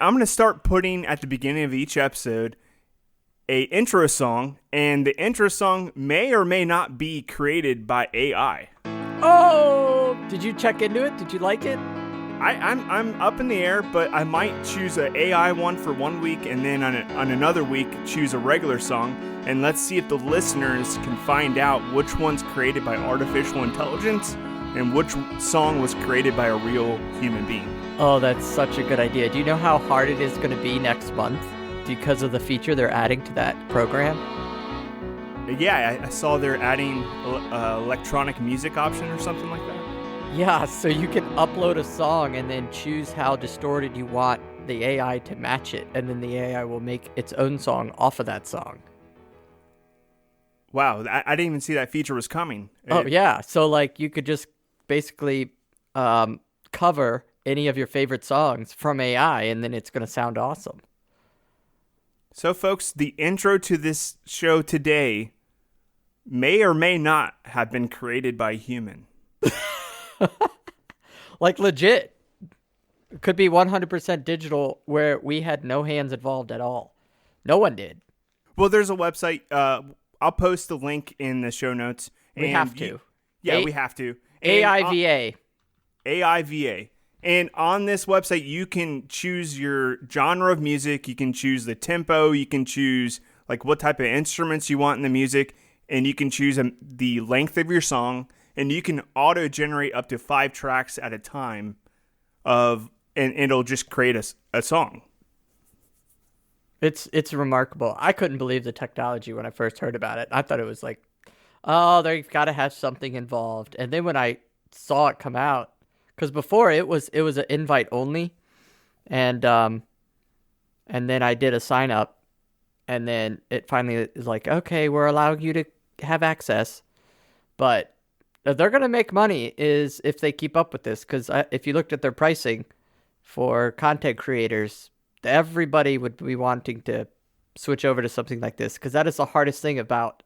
I'm going to start putting at the beginning of each episode a intro song, and the intro song may or may not be created by AI. Oh, did you check into it? Did you like it? I'm up in the air, but I might choose an AI one for 1 week, and then on another week choose a regular song, and let's see if the listeners can find out which one's created by artificial intelligence and which song was created by a real human being. Oh, that's such a good idea. Do you know how hard it is going to be next month because of the feature they're adding to that program? Yeah, I saw they're adding electronic music option or something like that. Yeah, so you can upload a song and then choose how distorted you want the AI to match it, and then the AI will make its own song off of that song. Wow, I didn't even see that feature was coming. Oh, yeah. So, like, you could just basically cover any of your favorite songs from AI, and then it's going to sound awesome. So, folks, the intro to this show today may or may not have been created by a human. Like, legit. It could be 100% digital where we had no hands involved at all. No one did. Well, there's a website. I'll post the link in the show notes. We have to. We have to. AIVA. AIVA. And on this website, you can choose your genre of music. You can choose the tempo. You can choose like what type of instruments you want in the music. And you can choose the length of your song. And you can auto-generate up to 5 tracks at a time and it'll just create a song. It's remarkable. I couldn't believe the technology when I first heard about it. I thought it was like, oh, they've got to have something involved. And then when I saw it come out, because before it was an invite only, and then I did a sign up, and then it finally is like, okay, we're allowing you to have access, but they're gonna make money is if they keep up with this. Because if you looked at their pricing for content creators, everybody would be wanting to switch over to something like this, because that is the hardest thing about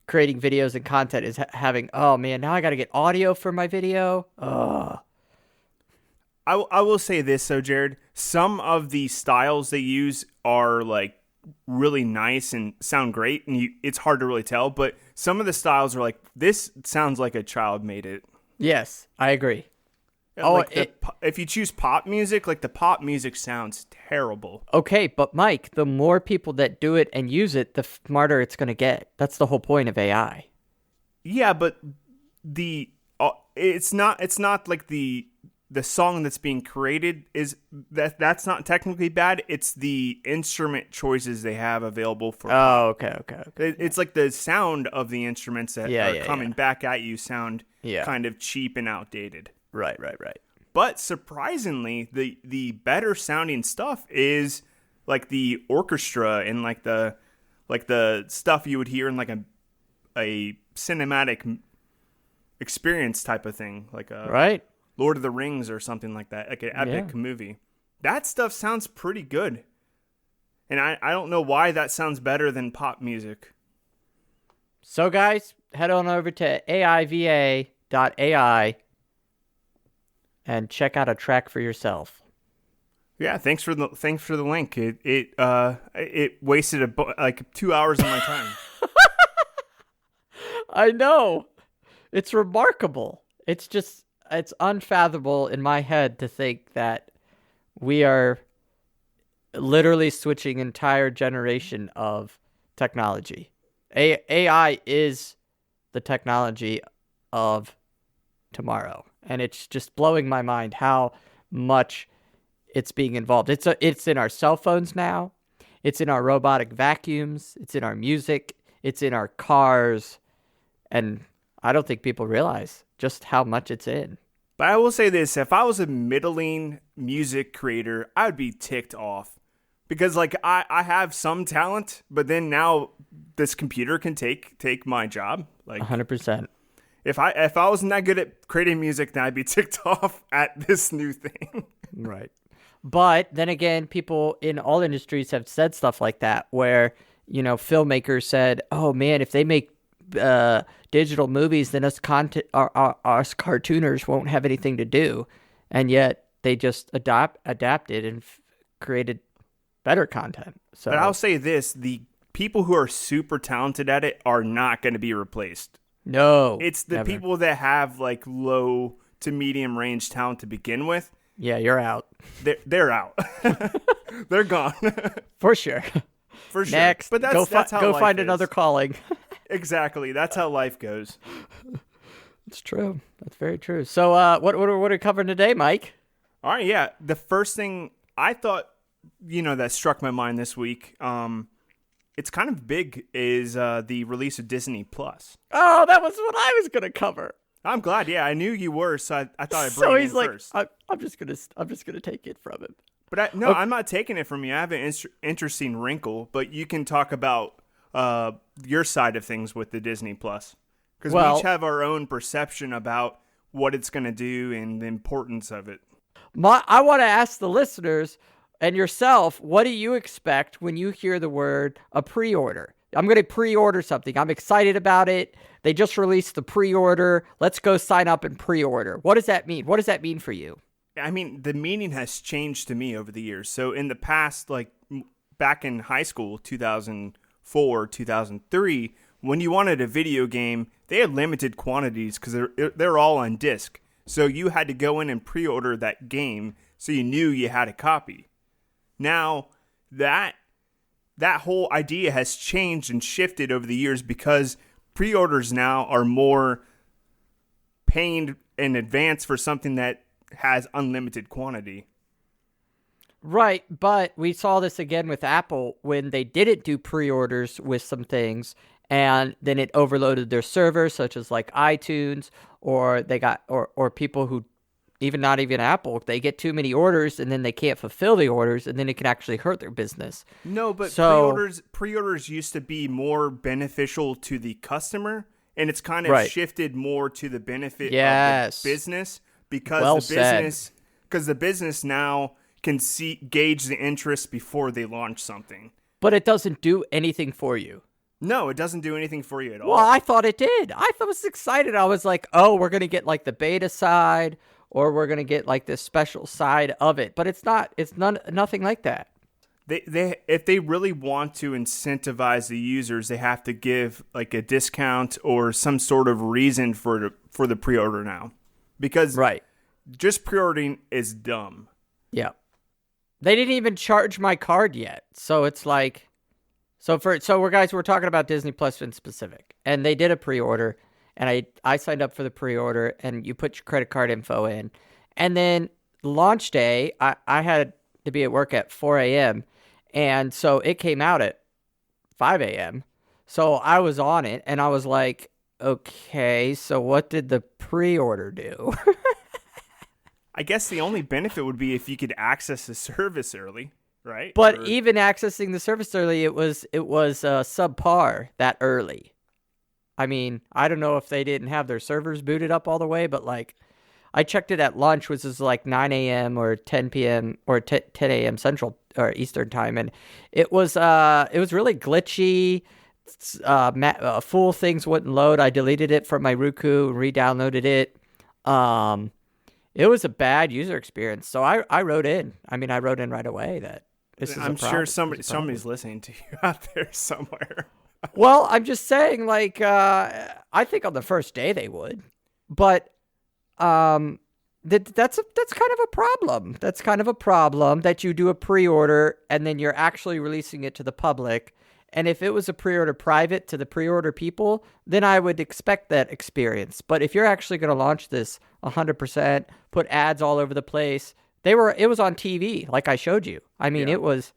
creating videos and content is having, oh man, now I got to get audio for my video. Ugh. I will say this though, Jared, some of the styles they use are like really nice and sound great, and it's hard to really tell, but some of the styles are like, this sounds like a child made it. Yes, I agree. If you choose pop music, like the pop music sounds terrible. Okay, but Mike, the more people that do it and use it, the smarter it's going to get. That's the whole point of AI. Yeah, but it's not like the song that's being created is that's not technically bad. It's the instrument choices they have available for. Oh, okay. It's like the sound of the instruments that are coming back at you sound kind of cheap and outdated. Right. But surprisingly, the better sounding stuff is like the orchestra and like the stuff you would hear in like a cinematic experience type of thing, like a Lord of the Rings or something like that, like an epic movie. That stuff sounds pretty good. And I don't know why that sounds better than pop music. So guys, head on over to aiva.ai and check out a track for yourself. Yeah, thanks for the link. It wasted like 2 hours of my time. I know. It's remarkable. It's unfathomable in my head to think that we are literally switching entire generation of technology. AI is the technology of tomorrow. And it's just blowing my mind how much it's being involved. It's in our cell phones now. It's in our robotic vacuums. It's in our music. It's in our cars. And I don't think people realize just how much it's in. But I will say this. If I was a middling music creator, I would be ticked off. Because like I have some talent, but then now this computer can take my job. Like 100%. If I wasn't that good at creating music, then I'd be ticked off at this new thing. Right. But then again, people in all industries have said stuff like that where, filmmakers said, oh man, if they make digital movies, then us cartooners won't have anything to do. And yet they just adapted and created better content. So, But I'll say this, the people who are super talented at it are not going to be replaced. no, It's the never. people that have like low to medium range talent to begin with. Yeah, you're out They're out. They're gone. for sure. For sure. Next, But that's how go life find is. another calling. Exactly. That's how life goes. It's true. That's very true. So, what are we covering today, Mike? All right, yeah. The first thing I thought, that struck my mind this week, it's kind of big, is the release of Disney Plus. Oh, that was what I was gonna cover. I'm glad. Yeah, I knew you were, so I thought I'd bring So it he's in like, first. I'm just gonna take it from him. But I'm not taking it from you. I have an interesting wrinkle, but you can talk about your side of things with the Disney Plus, because we each have our own perception about what it's going to do and the importance of it. I want to ask the listeners and yourself, what do you expect when you hear the word a pre-order? I'm going to pre-order something. I'm excited about it. They just released the pre-order. Let's go sign up and pre-order. What does that mean? What does that mean for you? I mean, the meaning has changed to me over the years. So in the past, like back in high school, 2004, 2003, when you wanted a video game, they had limited quantities because they're all on disc. So you had to go in and pre-order that game so you knew you had a copy. Now, that whole idea has changed and shifted over the years because pre-orders now are more paying in advance for something that has unlimited quantity. Right, but we saw this again with Apple when they didn't do pre-orders with some things, and then it overloaded their servers, such as like iTunes, or they got or people who not even Apple, they get too many orders and then they can't fulfill the orders, and then it can actually hurt their business. No, but So, pre-orders used to be more beneficial to the customer, and it's kind of shifted more to the benefit of the business because the business now can gauge the interest before they launch something. But it doesn't do anything for you. No, it doesn't do anything for you at all. Well, I thought it did. I was excited. I was like, oh, we're going to get like the beta side, or we're going to get like this special side of it. But it's not. It's nothing like that. If they really want to incentivize the users, they have to give like a discount or some sort of reason for the pre-order now. Because just pre-ordering is dumb. Yeah. They didn't even charge my card yet. So it's like, we're talking about Disney Plus in specific, and they did a pre-order, and I signed up for the pre-order, and you put your credit card info in, and then launch day, I had to be at work at 4 a.m. And so it came out at 5 a.m. So I was on it, and I was like, okay, so what did the pre-order do? I guess the only benefit would be if you could access the service early, right? But even accessing the service early, it was subpar that early. I mean, I don't know if they didn't have their servers booted up all the way, but like, I checked it at lunch, which is like 9 a.m. or 10 p.m. or 10 a.m. Central or Eastern time, and it was really glitchy. Full things wouldn't load. I deleted it from my Roku, re-downloaded it. It was a bad user experience. So I wrote in. I mean, I wrote in right away that this is I'm a problem. sure somebody's listening to you out there somewhere. Well, I'm just saying, like, I think on the first day they would, but that's kind of a problem. That's kind of a problem that you do a pre-order and then you're actually releasing it to the public. And if it was a pre-order private to the pre-order people, then I would expect that experience. But if you're actually going to launch this 100%, put ads all over the place, it was on TV, like I showed you. I mean, it was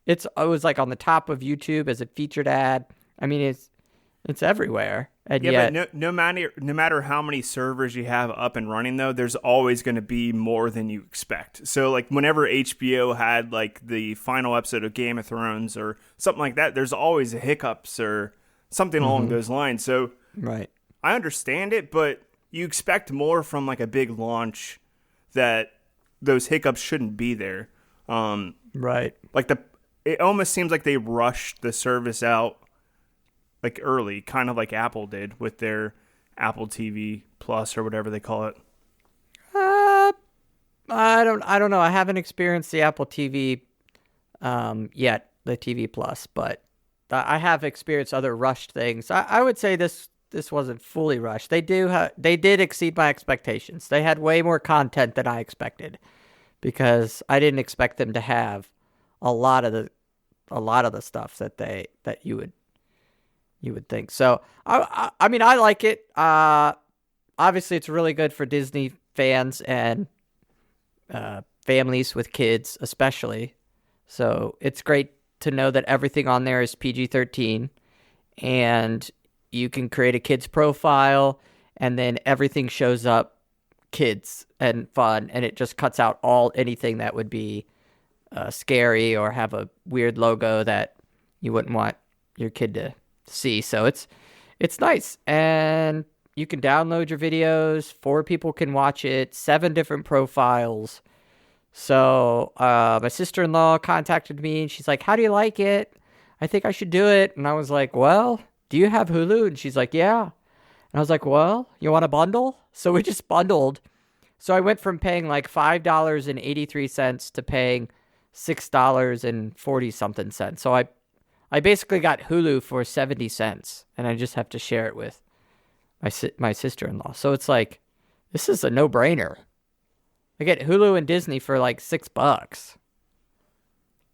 like on the top of YouTube as a featured ad. I mean, it's everywhere. And yet, but no matter how many servers you have up and running, though, there's always going to be more than you expect. So, like, whenever HBO had, like, the final episode of Game of Thrones or something like that, there's always hiccups or something along those lines. So, I understand it, but you expect more from, like, a big launch that those hiccups shouldn't be there. Like, it almost seems like they rushed the service out like early, kind of like Apple did with their Apple TV Plus or whatever they call it. I don't know. I haven't experienced the Apple TV yet, the TV Plus, but I have experienced other rushed things. I would say this wasn't fully rushed. They did exceed my expectations. They had way more content than I expected because I didn't expect them to have a lot of the stuff that you would think. So I mean, I like it. Obviously, it's really good for Disney fans and families with kids, especially. So it's great to know that everything on there is PG-13, and you can create a kid's profile, and then everything shows up kids and fun, and it just cuts out anything that would be scary or have a weird logo that you wouldn't want your kid to see. So it's nice, and you can download your videos. 4 people can watch it. 7 different profiles. So my sister-in-law contacted me, and she's like, "How do you like it? I think I should do it." And I was like, "Well, do you have Hulu?" And she's like, "Yeah." And I was like, "Well, you want a bundle?" So we just bundled. So I went from paying like $5.83 to paying $6.40 something cents. So I basically got Hulu for 70 cents, and I just have to share it with my sister-in-law. So it's like, this is a no-brainer. I get Hulu and Disney for like $6.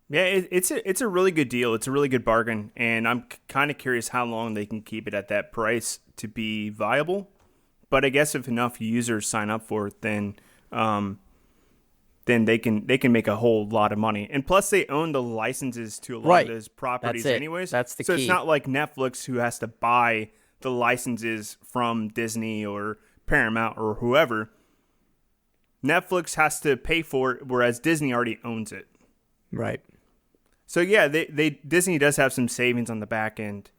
Yeah, it's a really good deal. It's a really good bargain, and I'm kind of curious how long they can keep it at that price to be viable. But I guess if enough users sign up for it, then they can make a whole lot of money. And plus, they own the licenses to a lot of those properties, anyways. That's the so key. It's not like Netflix, who has to buy the licenses from Disney or Paramount or whoever. Netflix has to pay for it, whereas Disney already owns it. Right. So yeah, Disney does have some savings on the back end.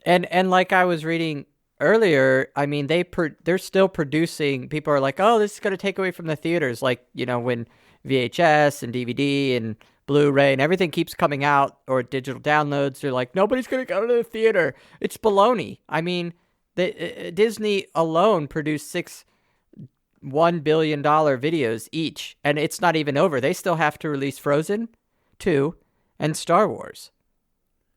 And like I was reading earlier, I mean, they're still producing. People are like, "Oh, this is going to take away from the theaters." Like, when VHS and DVD and Blu-ray and everything keeps coming out, or digital downloads, they're like, nobody's going to go to the theater. It's baloney. I mean, Disney alone produced 6 $1 billion videos each, and it's not even over. They still have to release Frozen 2 and Star Wars.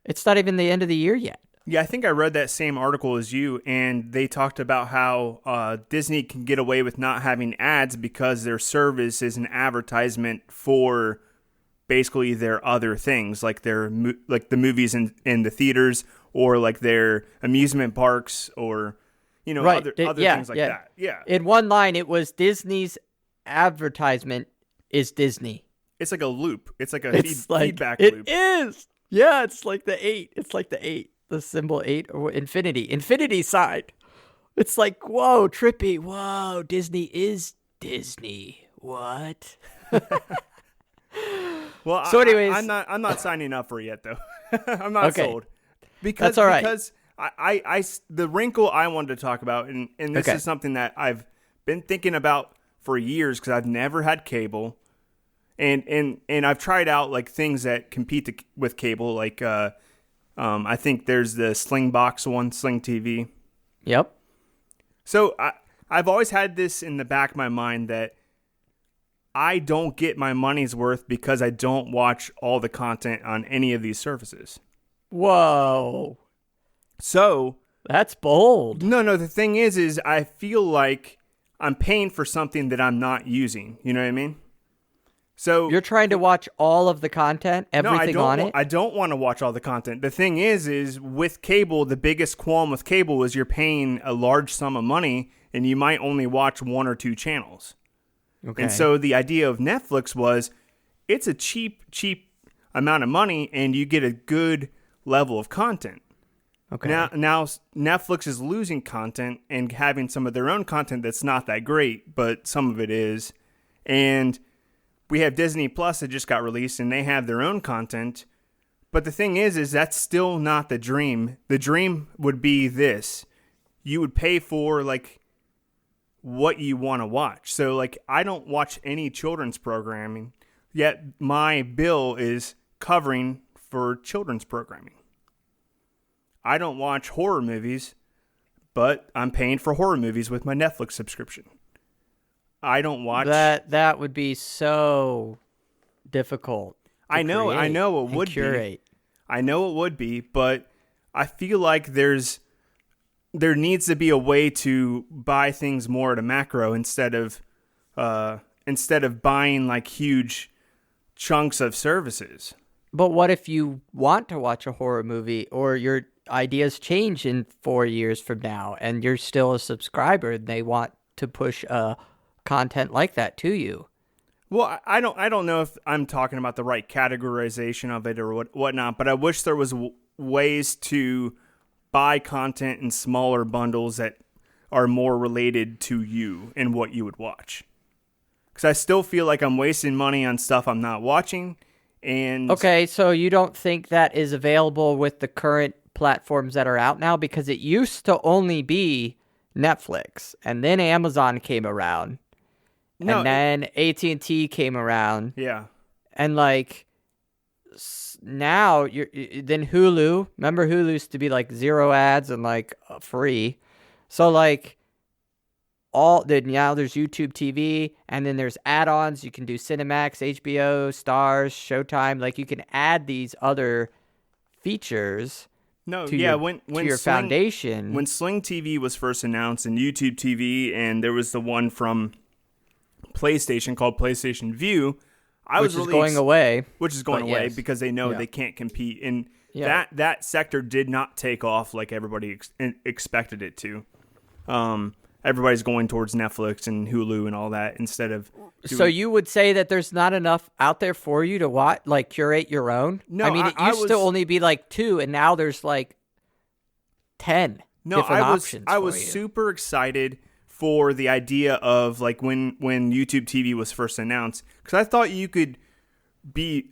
It's not even the end of the year yet. Yeah, I think I read that same article as you, and they talked about how Disney can get away with not having ads because their service is an advertisement for basically their other things, like like the movies in the theaters, or like their amusement parks, or right. other things like that. Yeah. In one line, it was Disney's advertisement is Disney. It's like a loop. It's like a feedback It loop. is. Yeah, it's like the 8. It's like the 8. The symbol 8 or infinity side. It's like, whoa, trippy. Whoa, Disney is Disney. What? Well, so anyways, I'm not signing up for it yet, though. I'm not sold. That's all right. Because the wrinkle I wanted to talk about, and this is something that I've been thinking about for years, because I've never had cable, and I've tried out like things that compete with cable, like I think there's the Sling Box one, Sling TV. Yep. So I've always had this in the back of my mind that I don't get my money's worth because I don't watch all the content on any of these services. Whoa. So that's bold. No, the thing is I feel like I'm paying for something that I'm not using. You know what I mean? So you're trying to watch all of the content, everything on it? I don't want to watch all the content. The thing is with cable, the biggest qualm with cable is you're paying a large sum of money and you might only watch 1 or 2 channels. Okay. And so the idea of Netflix was it's a cheap amount of money and you get a good level of content. Okay. Now Netflix is losing content and having some of their own content that's not that great, but some of it is. And we have Disney Plus that just got released, and they have their own content. But the thing is that's still not the dream. The dream would be this. You would pay for, like, what you want to watch. So, like, I don't watch any children's programming, yet my bill is covering for children's programming. I don't watch horror movies, but I'm paying for horror movies with my Netflix subscription. I don't watch... That would be so difficult I know it would curate. be. I know it would be, but I feel like there needs to be a way to buy things more at a macro instead of buying like huge chunks of services. But what if you want to watch a horror movie, or your ideas change in 4 years from now and you're still a subscriber and they want to push content like that to you? Well, I don't know if I'm talking about the right categorization of it or whatnot, but I wish there was ways to buy content in smaller bundles that are more related to you and what you would watch. Because I still feel like I'm wasting money on stuff I'm not watching. And okay, so you don't think that is available with the current platforms that are out now? Because it used to only be Netflix, and then Amazon came around, and then AT&T came around. Yeah. And like now then Hulu. Remember, Hulu used to be like 0 ads and like free. So like now there's YouTube TV, and then there's add-ons. You can do Cinemax, HBO, Stars, Showtime. Like you can add these other features. To your foundation. When Sling TV was first announced and YouTube TV, and there was the one from PlayStation called PlayStation View, which is going away because they know they can't compete, and that sector did not take off like everybody expected it to. Everybody's going towards Netflix and Hulu and all that instead of. So you would say that there's not enough out there for you to watch, like curate your own? No, I mean, it used to only be like 2, and now there's like 10 different options. I was super excited for the idea of like when YouTube TV was first announced, because I thought you could be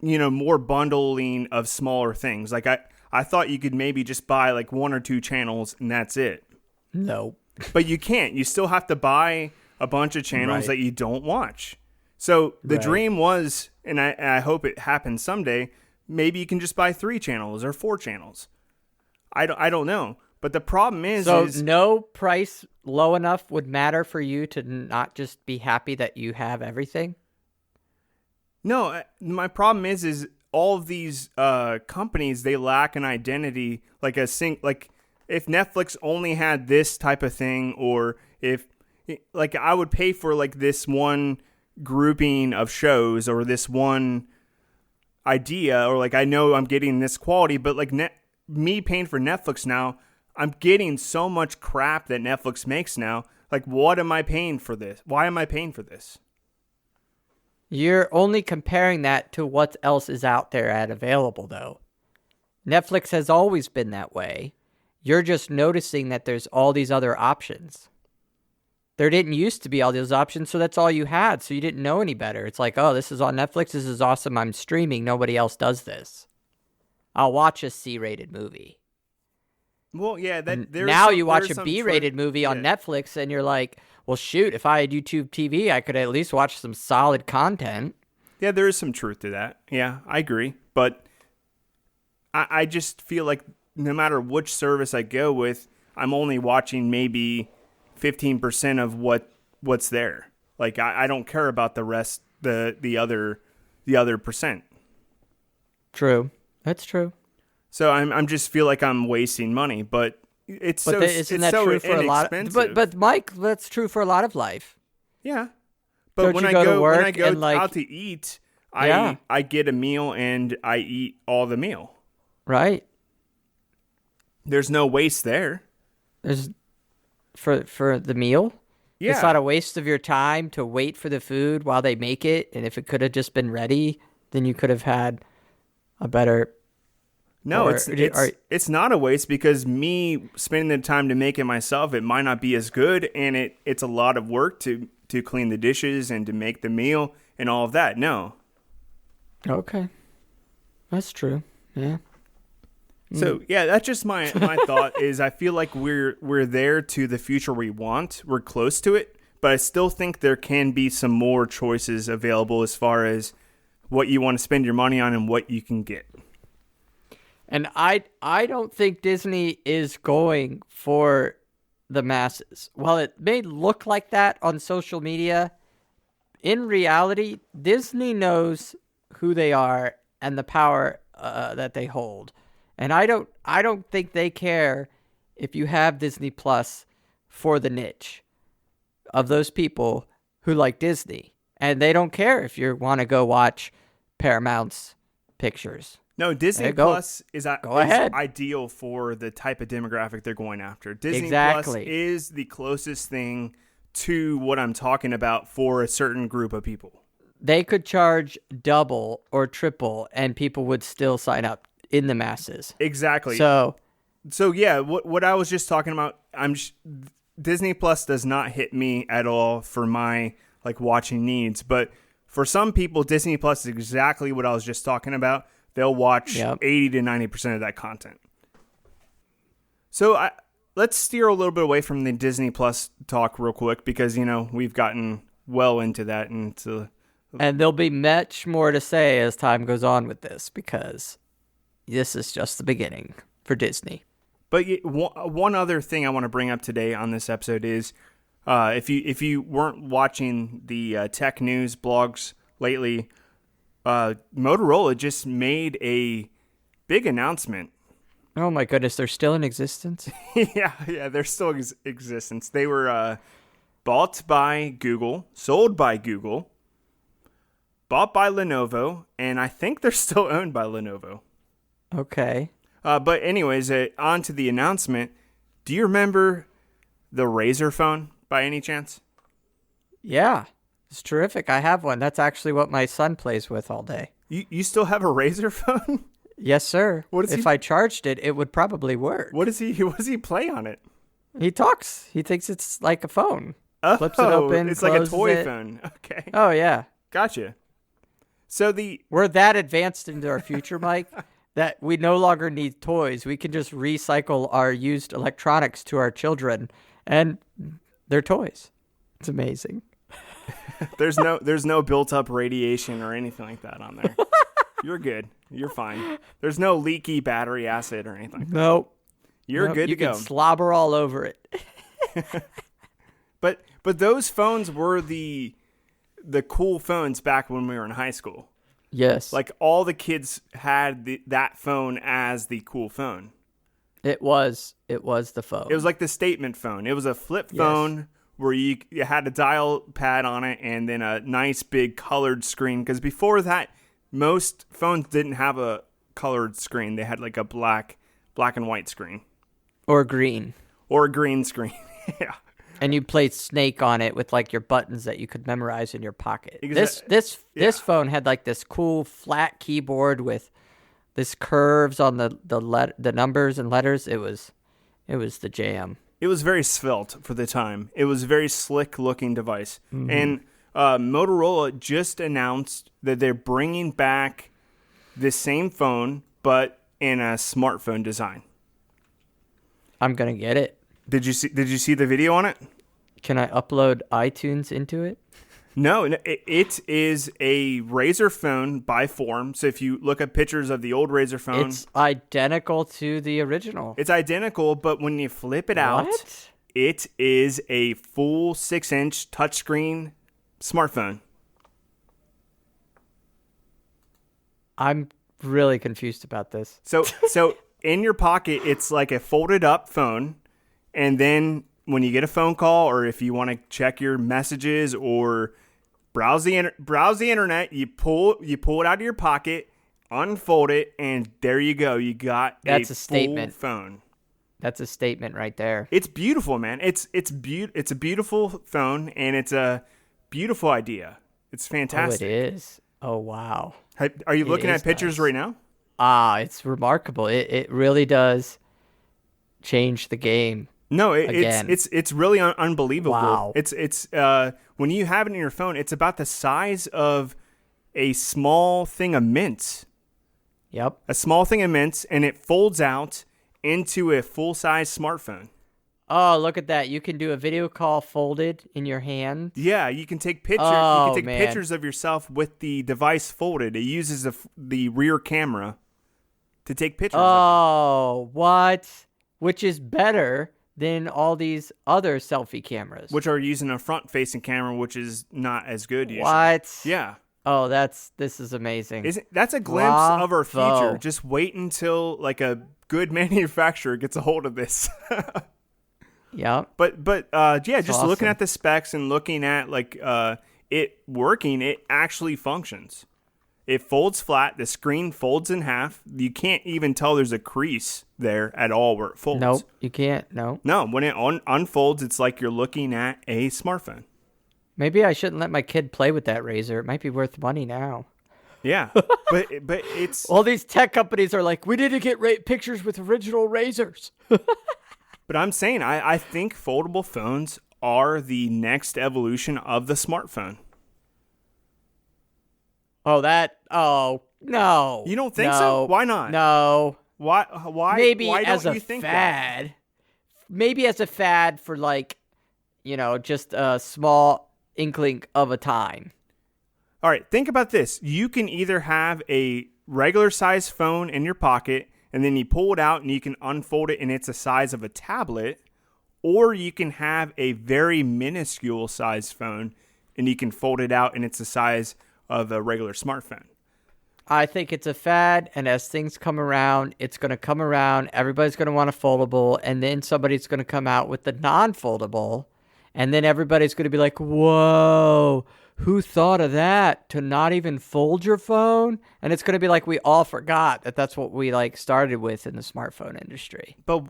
more bundling of smaller things. Like I thought you could maybe just buy like 1 or 2 channels and that's it. No. But you can't. You still have to buy a bunch of channels that you don't watch. So the dream was, and I hope it happens someday, maybe you can just buy 3 channels or 4 channels. I don't know. But the problem is no price low enough would matter for you to not just be happy that you have everything? No, my problem is all of these companies, they lack an identity, like if Netflix only had this type of thing, or if like I would pay for like this one grouping of shows or this one idea, or like I know I'm getting this quality, but like me paying for Netflix now, I'm getting so much crap that Netflix makes now. Like, what am I paying for this? Why am I paying for this? You're only comparing that to what else is out there available, though. Netflix has always been that way. You're just noticing that there's all these other options. There didn't used to be all those options, so that's all you had, so you didn't know any better. It's like, oh, this is on Netflix, this is awesome, I'm streaming, nobody else does this. I'll watch a C-rated movie. Well, yeah, now you watch a B-rated movie on Netflix, and you're like, well, shoot, if I had YouTube TV, I could at least watch some solid content. Yeah, there is some truth to that. Yeah, I agree. But I just feel like no matter which service I go with, I'm only watching maybe 15% of what's there. Like I don't care about the rest, the other percent. True, that's true. So I'm just feel like I'm wasting money, but isn't that true for a lot? But Mike, that's true for a lot of life. Yeah, but when I go out to eat, I get a meal and I eat all the meal. Right. There's no waste there. There's for the meal. Yeah. It's not a waste of your time to wait for the food while they make it, and if it could have just been ready, then you could have had a better. No, it's not a waste, because me spending the time to make it myself, it might not be as good, and it's a lot of work to clean the dishes and to make the meal and all of that. No. Okay. That's true. Yeah. So yeah, that's just my thought is I feel like we're there to the future we want. We're close to it, but I still think there can be some more choices available as far as what you want to spend your money on and what you can get. And I don't think Disney is going for the masses. While it may look like that on social media, in reality, Disney knows who they are and the power that they hold. And I don't think they care if you have Disney Plus for the niche of those people who like Disney. And they don't care if you want to go watch Paramount's pictures. No, Disney Plus is ideal for the type of demographic they're going after. Disney Plus is the closest thing to what I'm talking about for a certain group of people. They could charge double or triple and people would still sign up in the masses. Exactly. So yeah, what I was just talking about, Disney Plus does not hit me at all for my like watching needs, but for some people, Disney Plus is exactly what I was just talking about. They'll watch 80 to 90% of that content. So let's steer a little bit away from the Disney Plus talk real quick because, we've gotten well into that. And there'll be much more to say as time goes on with this because this is just the beginning for Disney. But one other thing I want to bring up today on this episode is if you weren't watching the tech news blogs lately, Motorola just made a big announcement. Oh my goodness, they're still in existence? yeah, they're still in existence. They were bought by Google, sold by Google, bought by Lenovo, and I think they're still owned by Lenovo. Okay. But anyways, on to the announcement. Do you remember the Razr phone by any chance? Yeah. It's terrific. I have one. That's actually what my son plays with all day. You still have a Razr phone? Yes, sir. If I charged it, it would probably work. What does he play on it? He talks. He thinks it's like a phone. Oh, flips it open, it's like a toy phone. Okay. Oh, yeah. Gotcha. So we're that advanced into our future, Mike, that we no longer need toys. We can just recycle our used electronics to our children, and they're toys. It's amazing. There's no built up radiation or anything like that on there. You're good. You're fine. There's no leaky battery acid or anything. Nope. You're good to go. You can slobber all over it. But those phones were the cool phones back when we were in high school. Yes. Like all the kids had that phone as the cool phone. It was the phone. It was like the statement phone. It was a flip phone where you had a dial pad on it and then a nice big colored screen. Because before that, most phones didn't have a colored screen. They had like a black and white screen. Or green. Or a green screen. Yeah. And you played Snake on it with like your buttons that you could memorize in your pocket. This phone had like this cool flat keyboard with this curves on the numbers and letters. It was the jam. It was very svelte for the time. It was a very slick looking device. Mm-hmm. And Motorola just announced that they're bringing back this same phone, but in a smartphone design. I'm gonna get it. Did you see the video on it? Can I upload iTunes into it? No, it is a Razr phone by form. So if you look at pictures of the old Razr phone, it's identical to the original. It's identical, but when you flip it out, it is a full 6-inch touchscreen smartphone. I'm really confused about this. So in your pocket, it's like a folded up phone, and then when you get a phone call or if you want to check your messages or browse the internet, you pull it out of your pocket, unfold it, and there you go. You got a statement phone. That's a statement right there. It's beautiful, man. It's a beautiful phone, and it's a beautiful idea. It's fantastic. Oh, it is. Oh, wow. Are you looking at pictures right now? It's remarkable. It really does change the game. No, it's really unbelievable. Wow. It's when you have it in your phone, it's about the size of a small thing of mints. Yep. A small thing of mints, and it folds out into a full-size smartphone. Oh, look at that. You can do a video call folded in your hand. Yeah, you can take pictures. You can take pictures of yourself with the device folded. It uses the rear camera to take pictures. Oh, what? Which is better than all these other selfie cameras. Which are using a front-facing camera, which is not as good usually. What? Yeah. Oh, this is amazing. That's a glimpse of our future. Bravo. Just wait until like a good manufacturer gets a hold of this. Yep. But yeah, just looking awesome. at the specs and looking at like it working, it actually functions. It folds flat. The screen folds in half. You can't even tell there's a crease there at all where it folds. Nope, you can't. No. No, when it unfolds, it's like you're looking at a smartphone. Maybe I shouldn't let my kid play with that razor. It might be worth money now. Yeah, but it's All these tech companies are like, we need to get pictures with original razors. But I'm saying I think foldable phones are the next evolution of the smartphone. Oh, no. You don't think No. so? Why not? No. Why? Maybe why as don't a you think fad. that? Maybe as a fad for like, just a small inkling of a time. All right, think about this. You can either have a regular size phone in your pocket and then you pull it out and you can unfold it and it's the size of a tablet, or you can have a very minuscule size phone and you can fold it out and it's the size of a regular smartphone. I think it's a fad, and as things come around, it's going to come around. Everybody's going to want a foldable, and then somebody's going to come out with the non-foldable, and then everybody's going to be like, whoa, who thought of that? To not even fold your phone? And it's going to be like we all forgot that that's what we started with in the smartphone industry. But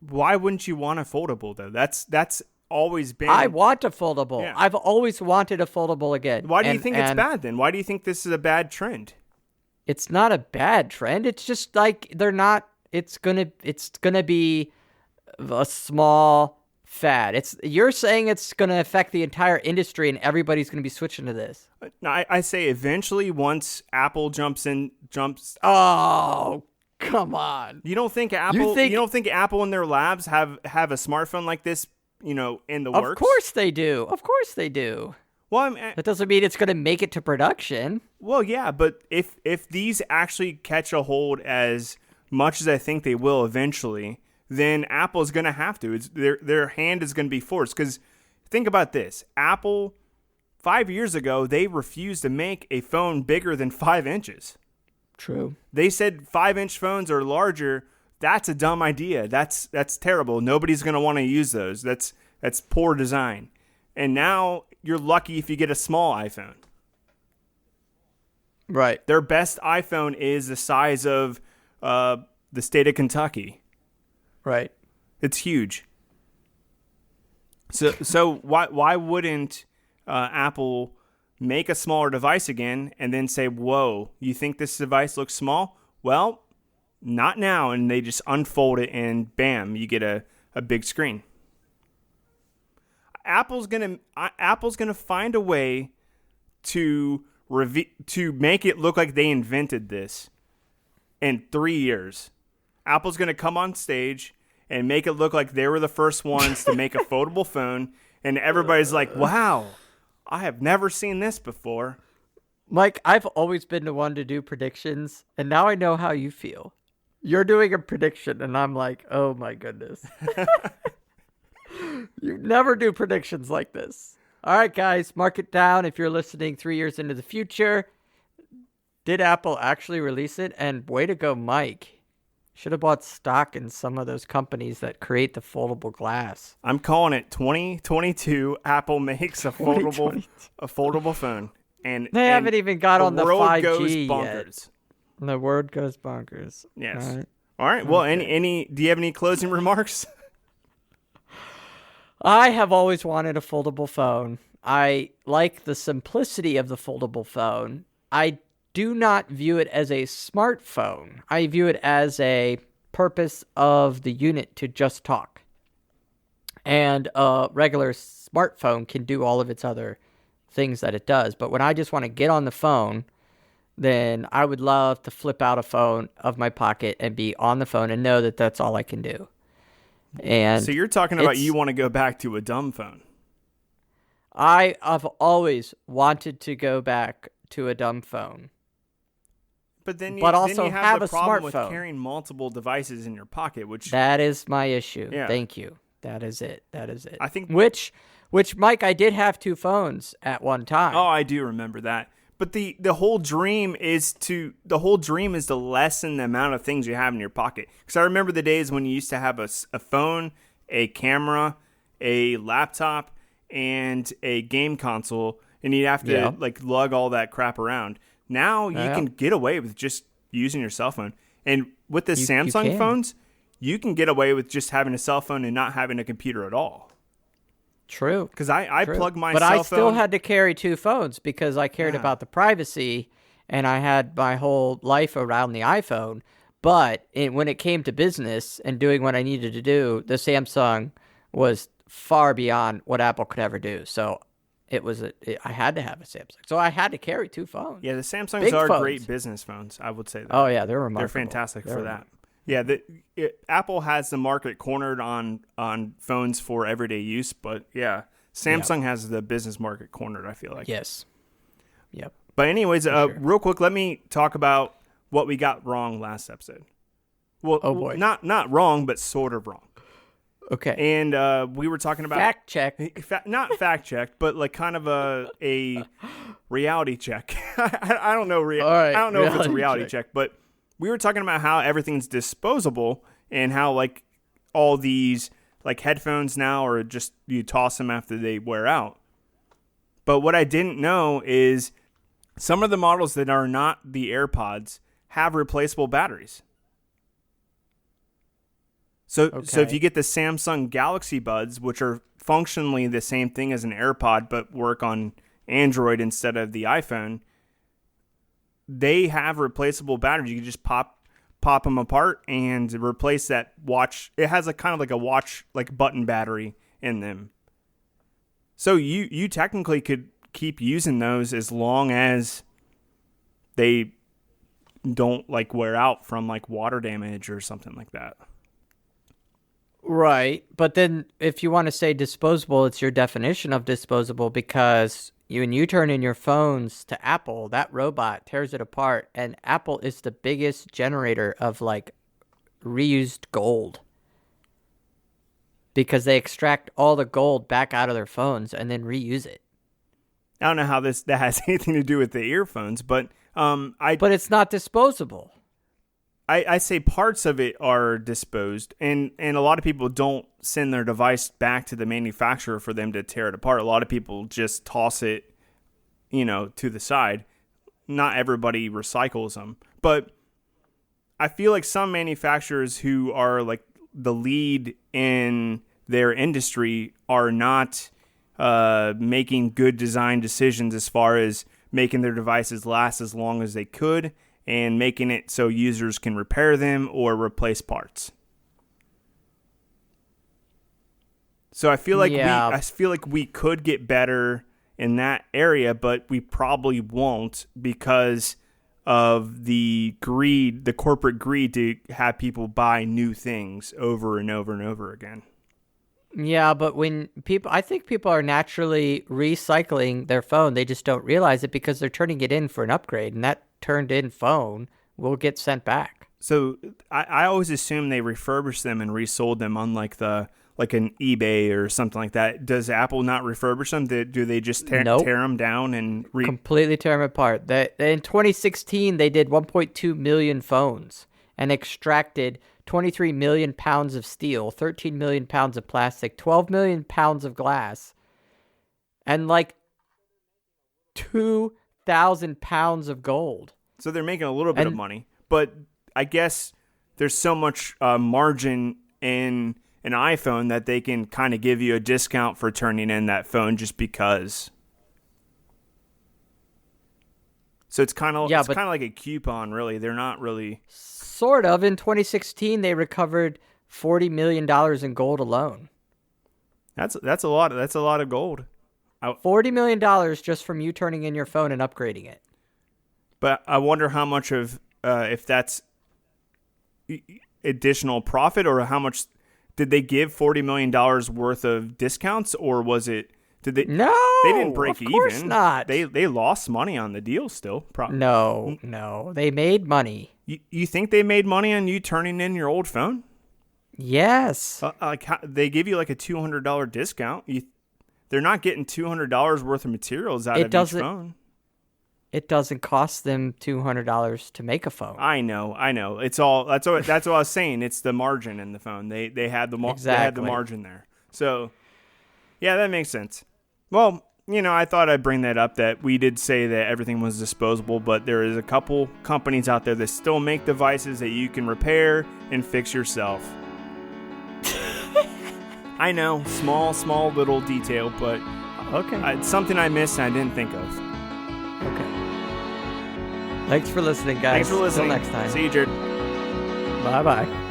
why wouldn't you want a foldable though? That's always been. I want a foldable. Yeah. I've always wanted a foldable again. Why do you think it's bad then? Why do you think this is a bad trend? It's not a bad trend. It's just like they're not. It's gonna be a small fad. You're saying it's gonna affect the entire industry and everybody's gonna be switching to this. No, I say eventually once Apple jumps. Oh, come on! You don't think Apple? You don't think Apple in their labs have a smartphone like this? In the works. Of course they do. Of course they do. Well, that doesn't mean it's going to make it to production. Well, yeah, but if these actually catch a hold as much as I think they will eventually, then Apple's going to have to. Their hand is going to be forced. Because think about this. Apple, 5 years ago, they refused to make a phone bigger than 5 inches. True. They said 5-inch phones are larger. That's a dumb idea. That's terrible. Nobody's going to want to use those. That's poor design. And now you're lucky if you get a small iPhone. Right. Their best iPhone is the size of the state of Kentucky. Right. It's huge. So why wouldn't Apple make a smaller device again and then say, whoa, you think this device looks small? Well, not now. And they just unfold it and bam, you get a big screen. Apple's gonna find a way to make it look like they invented this in 3 years. Apple's gonna come on stage and make it look like they were the first ones to make a foldable phone, and everybody's like, "Wow, I have never seen this before." Mike, I've always been the one to do predictions, and now I know how you feel. You're doing a prediction, and I'm like, oh my goodness. You never do predictions like this. All right, guys, mark it down if you're listening 3 years into the future. Did Apple actually release it? And way to go, Mike. Should have bought stock in some of those companies that create the foldable glass. I'm calling it 2022. Apple makes a foldable phone, and they haven't even got on the 5G goes yet. bonkers. The word goes bonkers. Yes. All right. Well, any? Do you have any closing remarks? I have always wanted a foldable phone. I like the simplicity of the foldable phone. I do not view it as a smartphone. I view it as a purpose of the unit to just talk. And a regular smartphone can do all of its other things that it does. But when I just want to get on the phone, then I would love to flip out a phone of my pocket and be on the phone and know that that's all I can do. And so you're talking about you want to go back to a dumb phone. I have always wanted to go back to a dumb phone. But then you also have a the problem with smartphone. carrying multiple devices in your pocket, which That is my issue. Yeah. Thank you. That is it. I think which Mike, I did have 2 phones at one time. Oh, I do remember that. But the whole dream is to lessen the amount of things you have in your pocket. Because I remember the days when you used to have a phone, a camera, a laptop, and a game console, and you'd have to like lug all that crap around. Now you can get away with just using your cell phone. And with the Samsung phones, you can get away with just having a cell phone and not having a computer at all. True. Because I plug my but cell phone. I still had to carry 2 phones because I cared about the privacy, and I had my whole life around the iPhone. But when it came to business and doing what I needed to do, the Samsung was far beyond what Apple could ever do. So I had to have a Samsung. So I had to carry 2 phones. Yeah, the Samsungs Big are phones. Great business phones, I would say that. Oh, yeah, they're remarkable. They're fantastic for that. Yeah, Apple has the market cornered on phones for everyday use, but yeah, Samsung has the business market cornered, I feel like. Yes. Yep. But anyways, real quick, let me talk about what we got wrong last episode. Well, oh boy. Not wrong, but sort of wrong. Okay. And we were talking about fact check. Not fact check, but like kind of a reality check. I don't know. I don't know if it's a reality check, but we were talking about how everything's disposable and how like all these like headphones now are just you toss them after they wear out. But what I didn't know is some of the models that are not the AirPods have replaceable batteries. So if you get the Samsung Galaxy Buds, which are functionally the same thing as an AirPod but work on Android instead of the iPhone, they have replaceable batteries. You can just pop them apart and replace that watch. It has a kind of like a watch like button battery in them. So you technically could keep using those as long as they don't like wear out from like water damage or something like that. Right. But then if you want to say disposable, it's your definition of disposable because when you turn in your phones to Apple, that robot tears it apart, and Apple is the biggest generator of like reused gold because they extract all the gold back out of their phones and then reuse it. I don't know how that has anything to do with the earphones, but but it's not disposable. I say parts of it are disposed, and a lot of people don't send their device back to the manufacturer for them to tear it apart. A lot of people just toss it, to the side. Not everybody recycles them, but I feel like some manufacturers who are like the lead in their industry are not making good design decisions as far as making their devices last as long as they could and making it so users can repair them or replace parts. So I feel like we could get better in that area, but we probably won't because of the greed, the corporate greed to have people buy new things over and over and over again. Yeah, but I think people are naturally recycling their phone. They just don't realize it because they're turning it in for an upgrade, and that turned in phone will get sent back. So I always assume they refurbish them and resold them on like an eBay or something like that. Does Apple not refurbish them? Do they just tear them down and completely tear them apart? In 2016, they did 1.2 million phones and extracted 23 million pounds of steel, 13 million pounds of plastic, 12 million pounds of glass, and like 2,000 pounds of gold. So they're making a little bit of money, but I guess there's so much margin in an iPhone that they can kind of give you a discount for turning in that phone just because. So it's kind of like a coupon, really. They're not really. Sort of. In 2016, they recovered $40 million in gold alone. That's a lot. That's a lot of gold. $40 million just from you turning in your phone and upgrading it. But I wonder how much of if that's additional profit, or how much did they give $40 million worth of discounts, or was it? Did they? No, they didn't break even. Of course not. They lost money on the deal still. No, they made money. You think they made money on you turning in your old phone? Yes. They give you like a $200 discount. They're not getting $200 worth of materials out of each phone. it doesn't cost them $200 to make a phone. I know. It's all that's what I was saying. It's the margin in the phone. They had the they had the margin there. So yeah, that makes sense. Well, I thought I'd bring that up, that we did say that everything was disposable, but there is a couple companies out there that still make devices that you can repair and fix yourself. I know, small little detail, but okay, it's something I missed and I didn't think of. Okay. Thanks for listening, guys. Thanks for listening. Till next time. See you, Jared. Bye-bye.